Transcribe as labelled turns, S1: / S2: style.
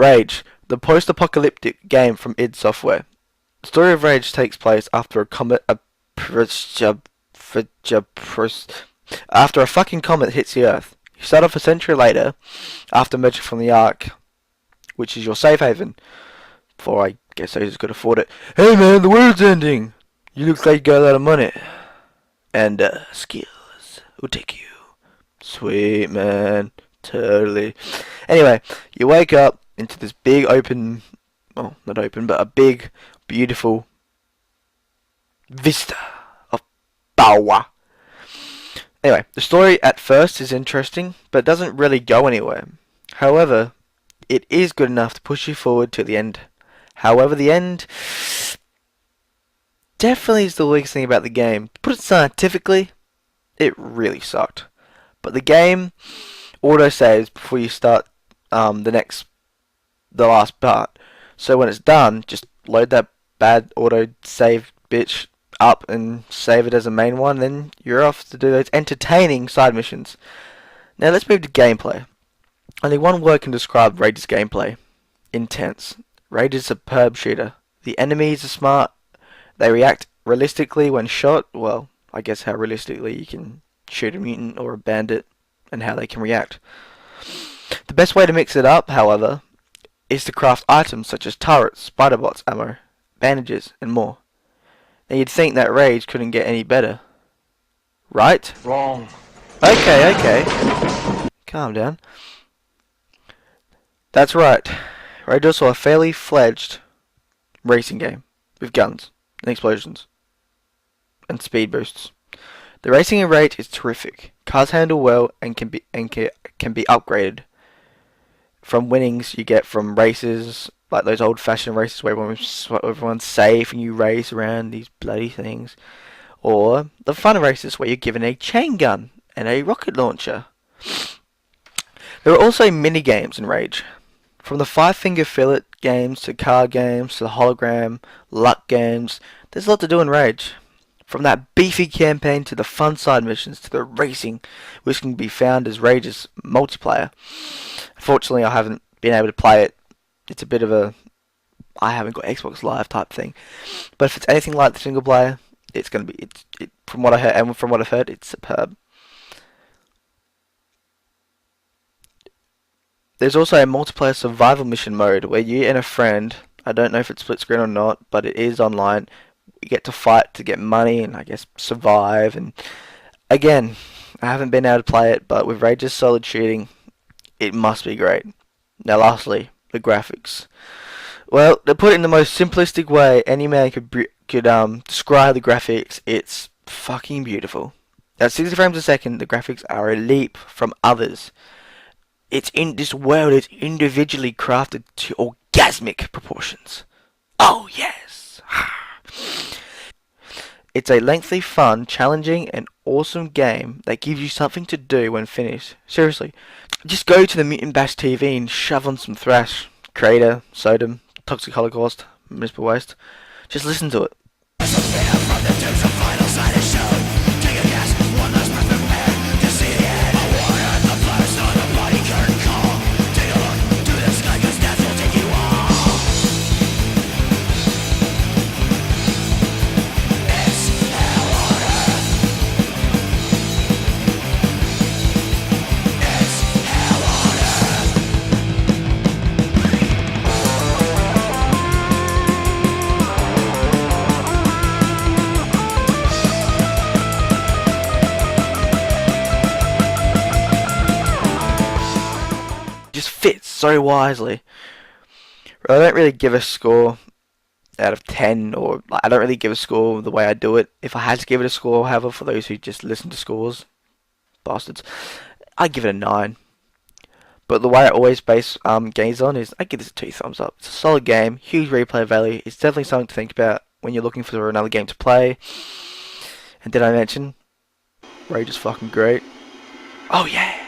S1: Rage, the post-apocalyptic game from id Software. The story of Rage takes place after a comet after a fucking comet hits the Earth. You start off a century later, after emerging from the Ark, which is your safe haven. For I guess I just could afford it. Hey man, the world's ending! You look like you got a lot of money. And skills will take you. Sweet man. Totally. Anyway, you wake up into this big open, well, not open, but a big, beautiful vista of power. Anyway, the story at first is interesting, but it doesn't really go anywhere. However, it is good enough to push you forward to the end. However, the end definitely is the weakest thing about the game. To put it scientifically, it really sucked. But the game auto saves before you start the last part. So when it's done, just load that bad auto save bitch up and save it as a main one, then you're off to do those entertaining side missions. Now let's move to gameplay. Only one word can describe Rage's gameplay. Intense. Rage is a superb shooter. The enemies are smart. They react realistically when shot. Well, I guess how realistically you can shoot a mutant or a bandit and how they can react. The best way to mix it up, however, is to craft items such as turrets, spider bots, ammo, bandages, and more. Now you'd think that Rage couldn't get any better. Right?
S2: Wrong.
S1: Okay. Calm down. That's right. Rage is also a fairly fledged racing game with guns and explosions and speed boosts. The racing in Rage is terrific. Cars handle well and can be upgraded from winnings you get from races like those old-fashioned races where everyone's safe and you race around these bloody things, or the fun races where you're given a chain gun and a rocket launcher. There are also mini games in Rage, from the 5-finger fillet games to card games to the hologram, luck games. There's a lot to do in Rage. From that beefy campaign to the fun side missions to the racing, which can be found as Rage's multiplayer. Unfortunately, I haven't been able to play it. It's a bit of a I haven't got Xbox Live type thing. But if it's anything like the single player, it's going to be from what I heard and from what I've heard, it's superb. There's also a multiplayer survival mission mode where you and a friend, I don't know if it's split screen or not, but it is online. You get to fight to get money and I guess survive. And again, I haven't been able to play it, but with Rage's solid shooting, it must be great. Now lastly, the graphics. Well, to put it in the most simplistic way any man could describe the graphics, it's fucking beautiful. At 60 frames a second, the graphics are a leap from others. This world is individually crafted to orgasmic proportions. Oh yes! It's a lengthy, fun, challenging, and awesome game that gives you something to do when finished. Seriously, just go to the Mutant Bash TV and shove on some thrash, Crater, Sodom, Toxic Holocaust, Municipal Waste. Just listen to it. Fits so wisely. I don't really give a score out of 10, or I don't really give a score the way I do it. If I had to give it a score, however, for those who just listen to scores, bastards, I'd give it a 9. But the way I always base games on is I give this a 2 thumbs up. It's a solid game, huge replay value. It's definitely something to think about when you're looking for another game to play. And did I mention Rage is fucking great? Oh yeah.